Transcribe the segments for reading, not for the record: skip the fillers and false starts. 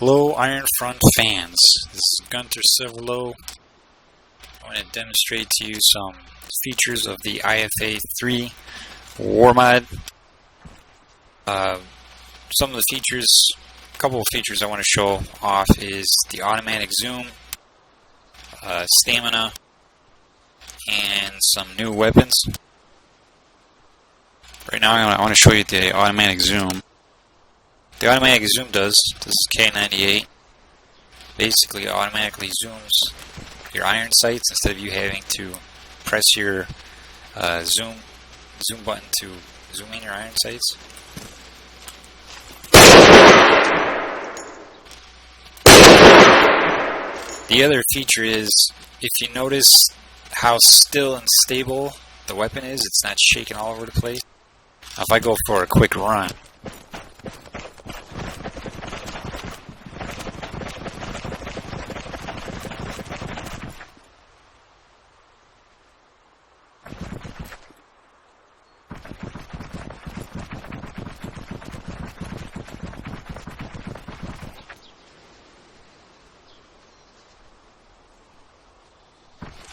Hello, Iron Front fans. This is Gunter Severloh. I want to demonstrate to you some features of the IFA3WarMod. Some of the features, a couple of features I want to show off is the automatic zoom, stamina, and some new weapons. Right now I want to show you the automatic zoom. The automatic zoom this is K98, basically automatically zooms your iron sights instead of you having to press your zoom button to zoom in your iron sights. The other feature is, if you notice how still and stable the weapon is, it's not shaking all over the place. If I go for a quick run,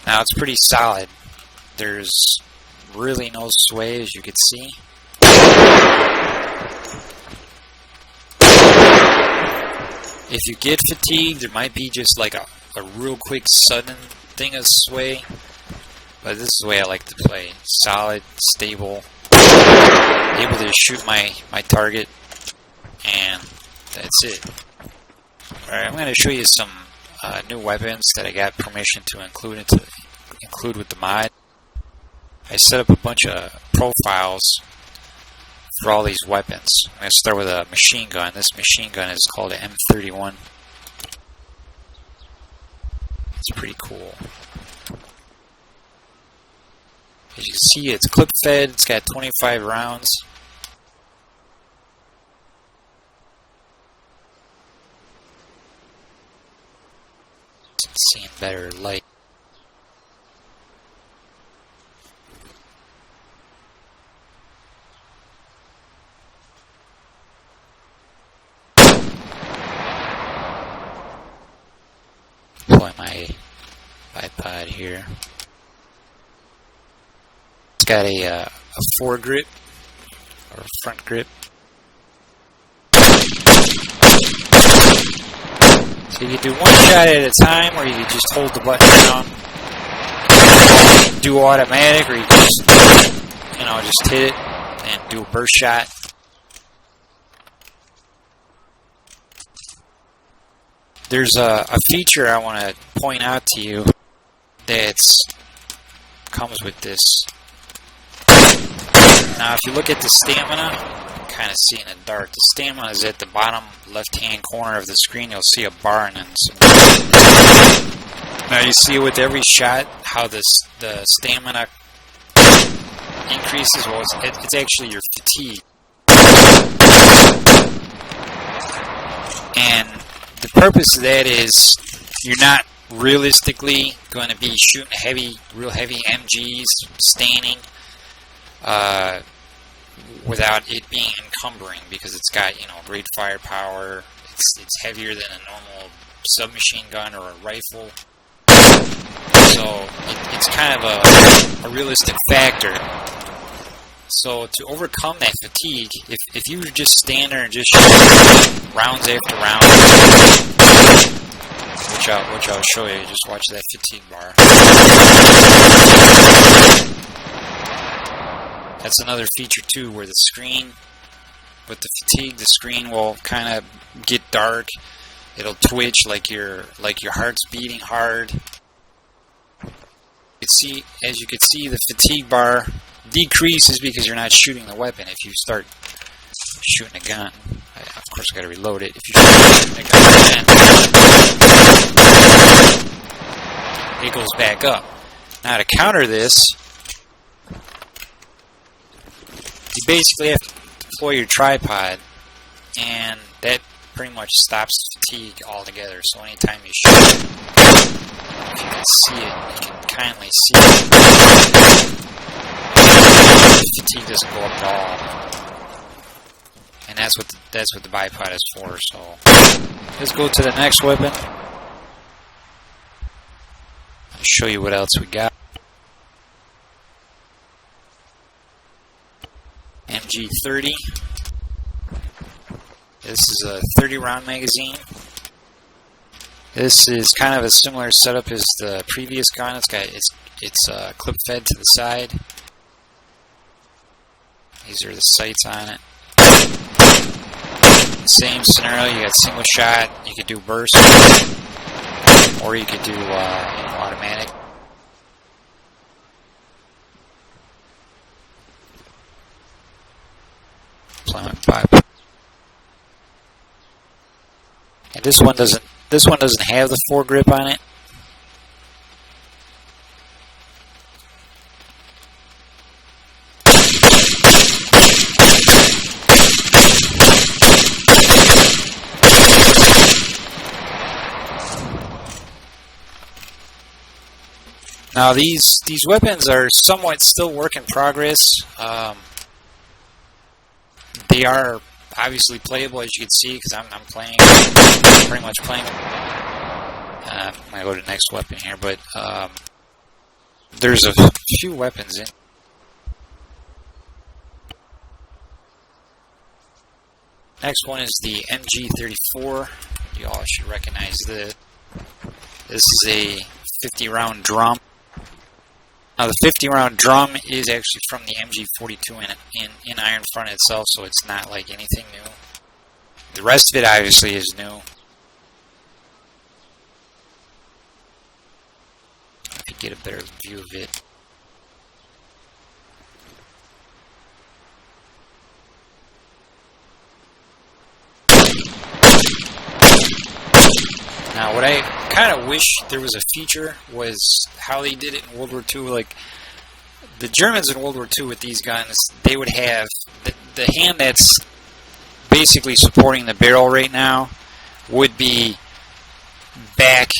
now it's pretty solid. There's really no sway, as you can see. If you get fatigued, there might be just like a real quick sudden thing of sway, but this is the way I like to play. Solid, stable, able to shoot my target, and that's it. Alright, I'm going to show you some new weapons that I got permission to include with the mod. I set up a bunch of profiles for all these weapons. I'm going to start with a machine gun. This machine gun is called an M31. It's pretty cool. As you can see, it's clip fed. It's got 25 rounds. Seeing better light. Pulling my bipod here. It's got a foregrip or front grip. So you can do one shot at a time, or you can just hold the button down, do automatic, or you can just hit it and do a burst shot. There's a feature I want to point out to you that comes with this. Now, if you look at the stamina, kind of see in the dark. The stamina is at the bottom left-hand corner of the screen. You'll see a bar and then some. Now you see with every shot how the stamina increases. Well, it's actually your fatigue, and the purpose of that is you're not realistically going to be shooting real heavy MGs standing. Without it being encumbering, because it's got great firepower. It's heavier than a normal submachine gun or a rifle, so it's kind of a realistic factor. So to overcome that fatigue, if you were just stand there and just shoot rounds after round, which I'll show you. Just watch that fatigue bar. That's another feature too, where the screen, with the fatigue, the screen will kind of get dark. It'll twitch like your heart's beating hard. As you can see, the fatigue bar decreases because you're not shooting the weapon. If you start shooting a gun, of course I got to reload it. If you're shooting a gun, it goes back up. Now to counter this, you basically have to deploy your tripod, and that pretty much stops fatigue altogether. So anytime you shoot, if you can see it, you can kindly see it. The fatigue doesn't go up at all. And that's what the bipod is for. So let's go to the next weapon. I'll show you what else we got. MG30. This is a 30-round magazine. This is kind of a similar setup as the previous gun. It's clip fed to the side. These are the sights on it. Same scenario. You got single shot. You could do burst, or you could do automatic. And this one doesn't have the foregrip on it. Now these weapons are somewhat still work in progress. They are obviously playable, as you can see, because I'm pretty much playing. I'm gonna go to the next weapon here, but there's a few weapons in. Next one is the MG34. You all should recognize this. This is a 50-round drum. Now the 50-round drum is actually from the MG42 in iron front itself, so it's not like anything new. The rest of it obviously is new. If you get a better view of it. Now what I kind of wish there was a feature was how they did it in World War II. Like the Germans in World War II with these guns, they would have the hand that's basically supporting the barrel right now would be back,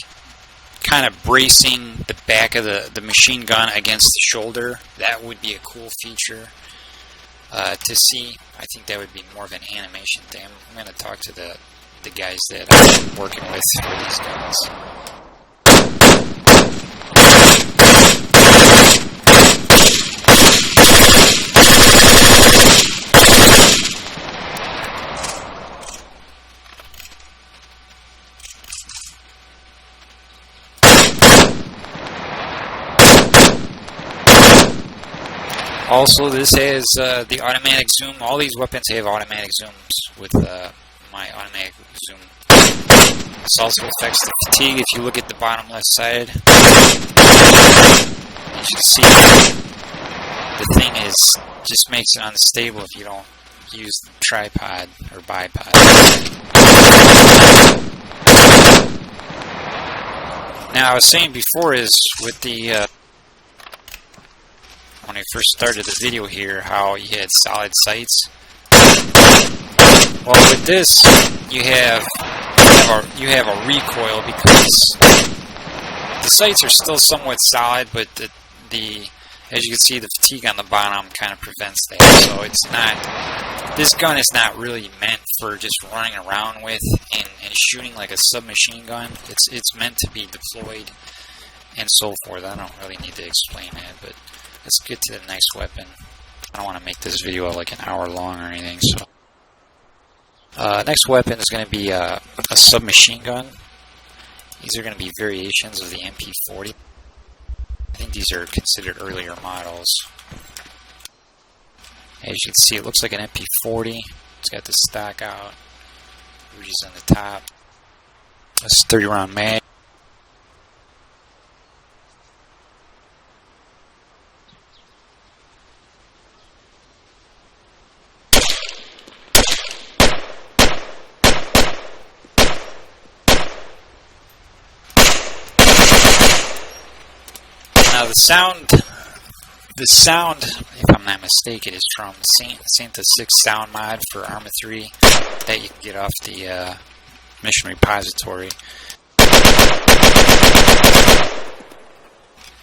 kind of bracing the back of the machine gun against the shoulder. That would be a cool feature to see. I think that would be more of an animation thing. I'm going to talk to the guys that I'm working with for these guns. Also, this has the automatic zoom. All these weapons have automatic zooms with my automatic zoom. This also affects the fatigue. If you look at the bottom left side, you should see the thing just makes it unstable if you don't use the tripod or bipod. Now, I was saying before is with the when I first started the video here, how you had solid sights. Well, with this, you have a recoil because the sights are still somewhat solid, but as you can see, the fatigue on the bottom kind of prevents that. So it's not. This gun is not really meant for just running around with and shooting like a submachine gun. It's meant to be deployed and so forth. I don't really need to explain that, but let's get to the next weapon. I don't want to make this video like an hour long or anything, so. Next weapon is going to be a submachine gun. These are going to be variations of the MP40. I think these are considered earlier models. As you can see, it looks like an MP40. It's got the stock out, ridges on the top. This is 30-round mag. Now the sound, if I'm not mistaken, is from Santa 6 sound mod for Arma 3 that you can get off the mission repository.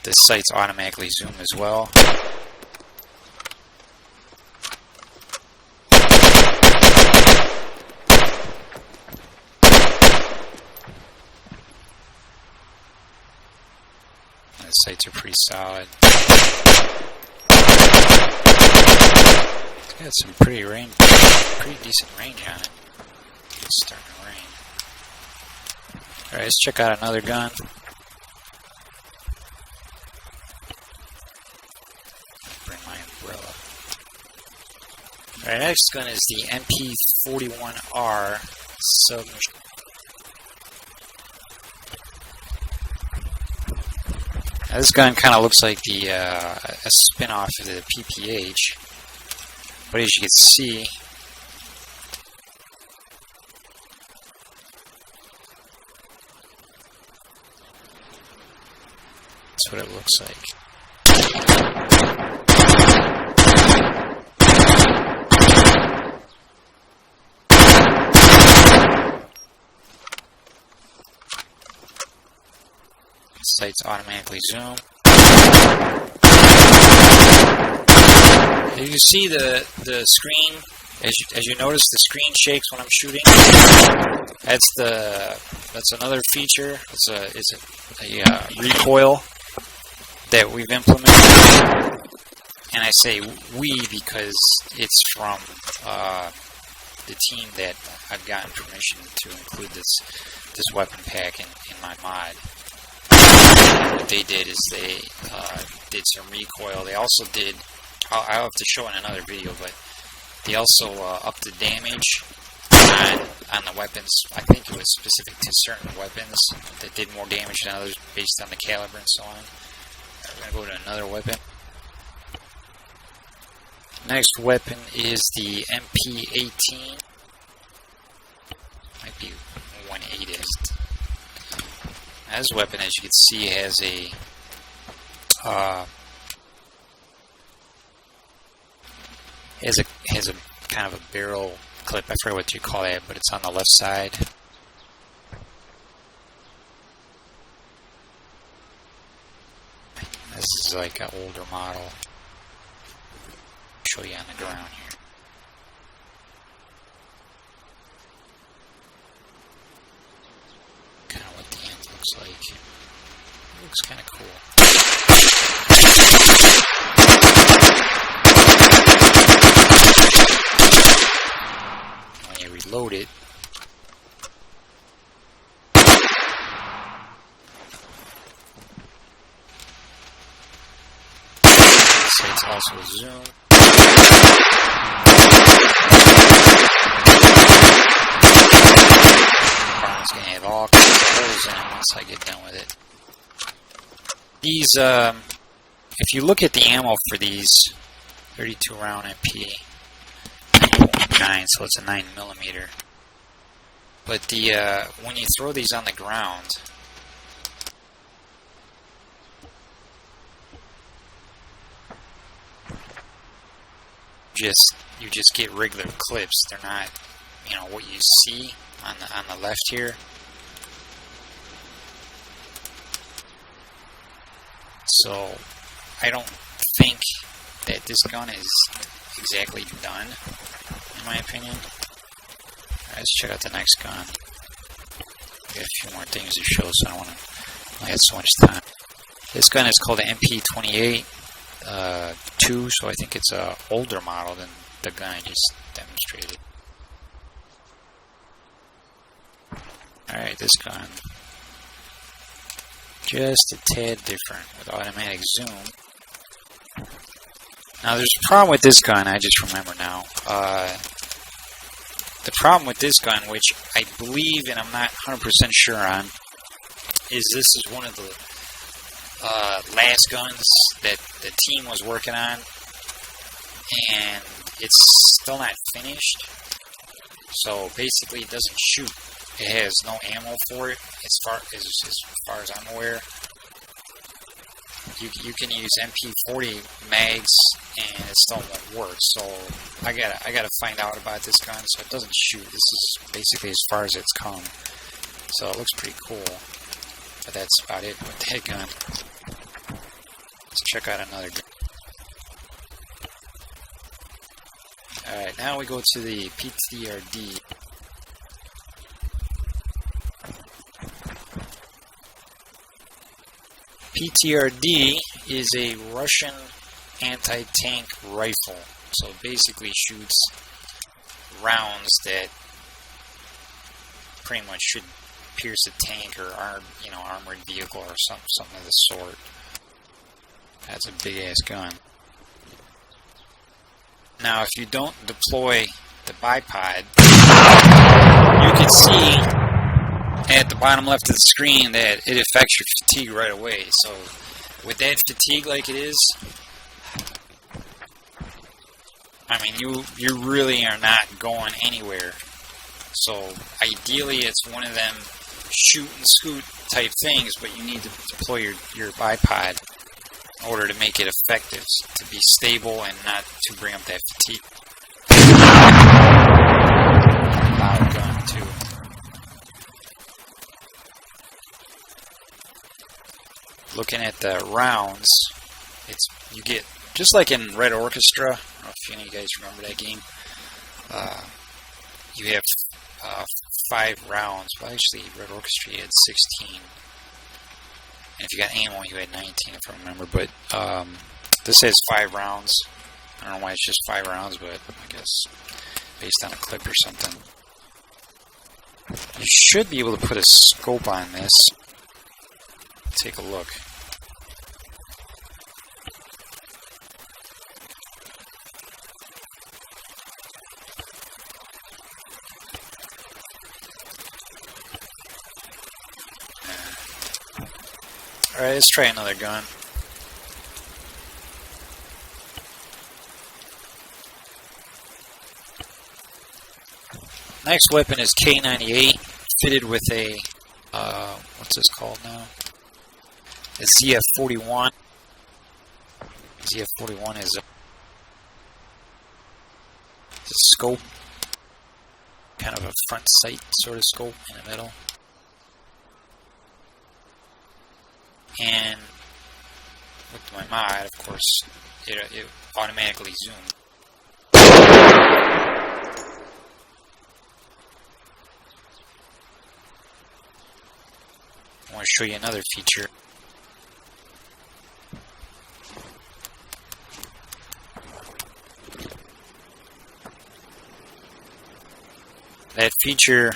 The sights automatically zoom as well. Sights are pretty solid. It's got some pretty decent range on it. It's starting to rain. Alright, let's check out another gun. Bring my umbrella. Alright, next gun is the MP41R submachine. Now, this gun kind of looks like the a spin-off of the PPH, but as you can see, that's what it looks like. Sights automatically zoom. You can see the screen. As you notice, the screen shakes when I'm shooting. That's another feature. It's a recoil that we've implemented, and I say we because it's from the team that I've gotten permission to include this weapon pack in my mod. What they did is they did some recoil. They also did, I'll have to show in another video, but they also upped the damage on the weapons. I think it was specific to certain weapons that did more damage than others based on the caliber and so on. We're going to go to another weapon. Next weapon is the MP18. Might be 1/8th. This weapon, as you can see, has a kind of a barrel clip. I forget what you call that, but it's on the left side. This is like an older model. I'll show you on the ground here. Kind of what the end looks like. It looks kind of cool. When you reload it, it's also a zoom. It's going to have all kinds of holes in it once I get done with it. These, if you look at the ammo for these 32 round MP9, so it's a 9mm. But the when you throw these on the ground, you just get regular clips. They're not, you know, what you see on the left here. So I don't think that this gun is exactly done, in my opinion. Alright, let's check out the next gun. I got a few more things to show, so I don't want to have so much time. This gun is called the MP28 2, so I think it's an older model than the gun I just demonstrated. Alright, this gun, just a tad different with automatic zoom. Now there's a problem with this gun, I just remember now. The problem with this gun, which I believe and I'm not 100% sure on, is this is one of the last guns that the team was working on, and it's still not finished. So basically it doesn't shoot. It has no ammo for it, as far as I'm aware. You can use MP40 mags and it still won't work. So I gotta find out about this gun. So it doesn't shoot. This is basically as far as it's come. So it looks pretty cool. But that's about it with that gun. Let's check out another gun. Alright, now we go to the PTRD. PTRD is a Russian anti-tank rifle. So it basically shoots rounds that pretty much should pierce a tank or armored vehicle or something of the sort. That's a big ass gun. Now, if you don't deploy the bipod, you can see at the bottom left of the screen that it affects your fatigue right away. So with that fatigue like it is, I mean, you really are not going anywhere. So ideally, it's one of them shoot and scoot type things, but you need to deploy your bipod in order to make it effective, to be stable and not to bring up that fatigue. Loud gun too. Looking at the rounds, you get just like in Red Orchestra. I don't know if any of you guys remember that game. You have 5 rounds. Well, actually, Red Orchestra you had 16. And if you got ammo, you had 19, if I remember. But this has 5 rounds. I don't know why it's just 5 rounds, but I guess based on a clip or something. You should be able to put a scope on this. Take a look. Alright, let's try another gun. Next weapon is K98, fitted with a, what's this called now? A ZF41. ZF41 is a scope, kind of a front sight sort of scope in the middle. And with my mod, of course, it automatically zoomed. I want to show you another feature. That feature,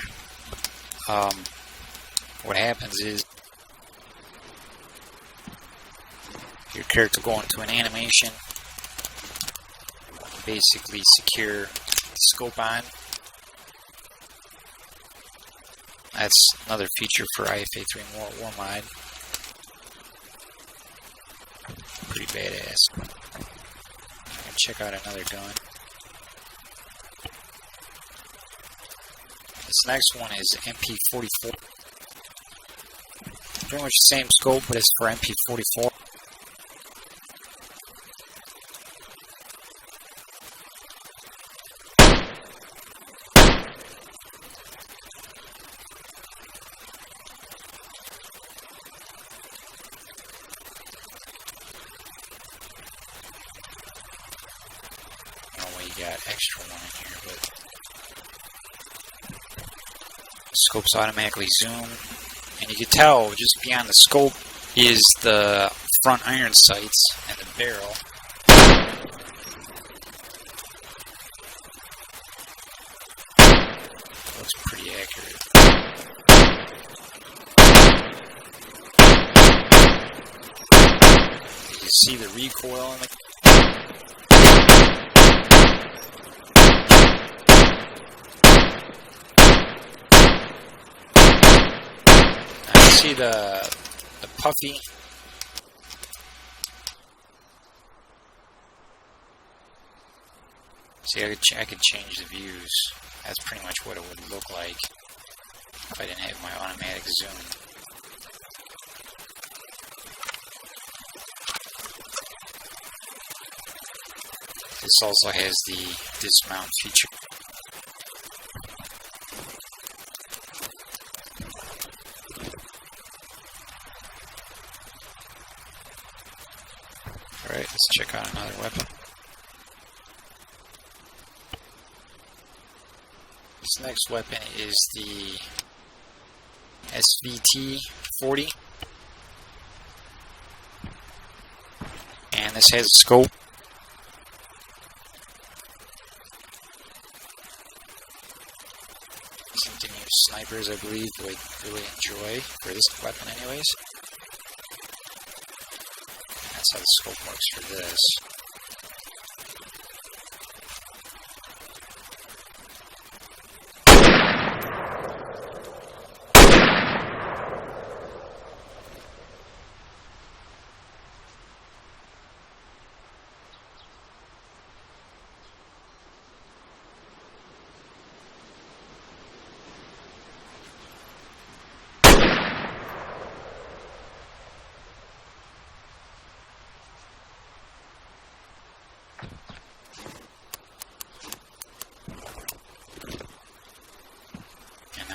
what happens is your character will go into an animation, basically secure the scope on. That's another feature for IFA3WarMod. Pretty badass. I'm gonna check out another gun. This next one is MP44. Pretty much the same scope, but it's for MP44. Got extra one in here, but the scope's automatically zoom, and you can tell just beyond the scope is the front iron sights and the barrel. Looks pretty accurate. You can see the recoil in the see the puffy. See, I could change the views. That's pretty much what it would look like if I didn't have my automatic zoom. This also has the dismount feature. Alright, let's check out another weapon. This next weapon is the SVT-40. And this has a scope. Something you snipers, I believe, would really enjoy for this weapon anyways. And that's how the scope works for this.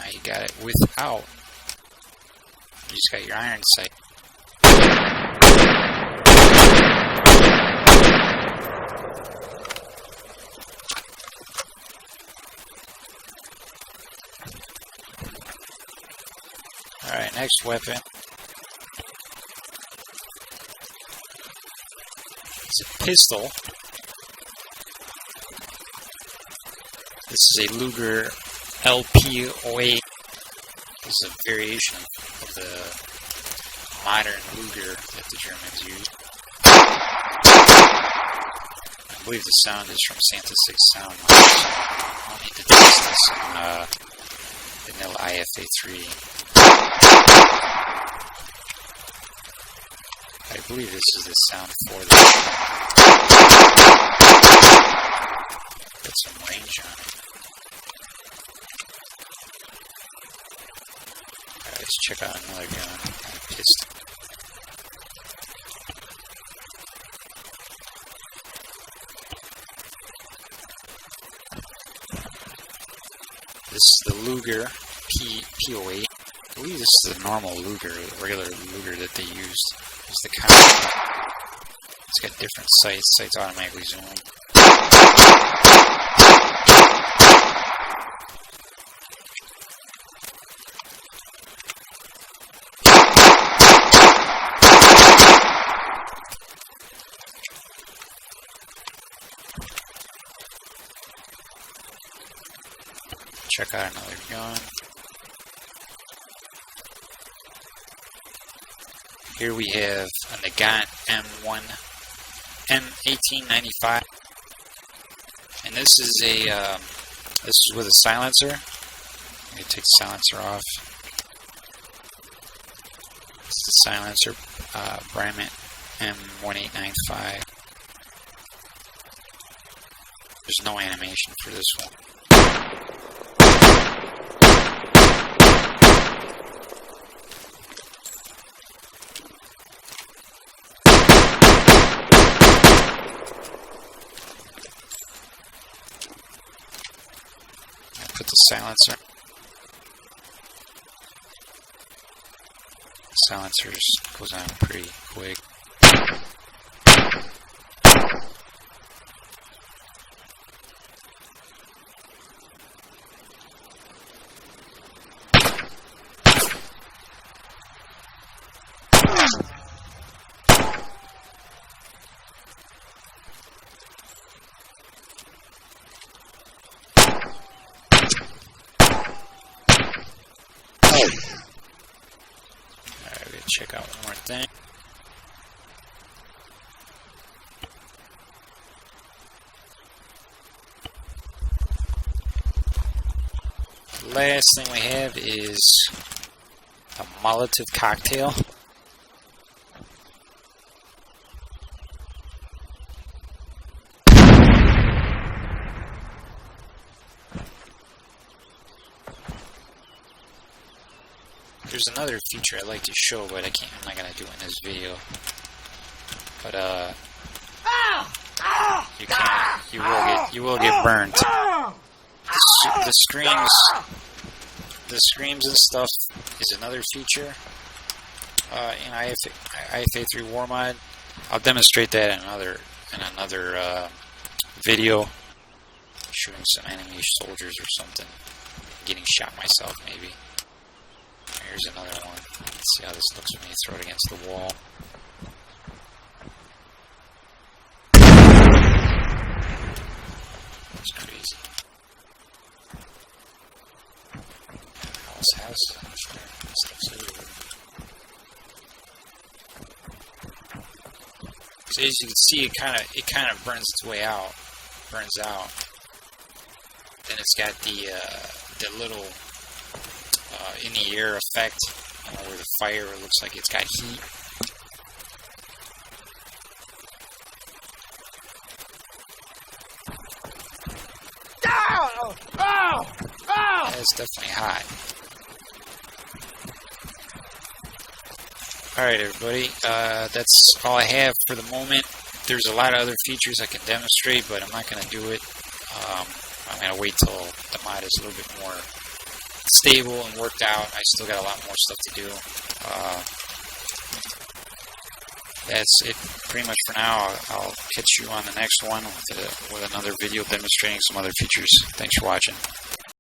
You got it without. You just got your iron sight. Alright, next weapon. It's a pistol. This is a Luger LP08. This is a variation of the modern Luger that the Germans used. I believe the sound is from Santa 6 Sound. I'll need to test this on vanilla IFA3. I believe this is the sound for the Got some range on it. Let's check out another gun, a pistol. This is the Luger P08. I believe this is the normal Luger, the regular Luger that they used. It's the kind. It's got different sights. Sights automatically zoom. Check out another gun. Here we have a Nagant M1895, and this is a this is with a silencer. Let me take the silencer off. It's the silencer, Bryment M1895. There's no animation for this one. Put the silencer. The silencer just goes on pretty quick. Check out one more thing. The last thing we have is a Molotov cocktail. There's another feature I'd like to show, but I'm not gonna do it in this video. But you will get burnt. The screams and stuff is another feature in IFA3WarMod. I'll demonstrate that in another video. Shooting some enemy soldiers or something, getting shot myself maybe. Here's another one. Let's see how this looks when you throw it against the wall. This house is on fire. Stuff's everywhere. So as you can see, it kind of burns its way out, burns out. Then it's got the little in the air effect, where the fire looks like it's got heat. Oh! Oh! Oh! It's definitely hot. Alright everybody, that's all I have for the moment. There's a lot of other features I can demonstrate, but I'm not going to do it. I'm going to wait till the mod is a little bit more stable and worked out. I still got a lot more stuff to do. That's it pretty much for now. I'll catch you on the next one with another video demonstrating some other features. Thanks for watching.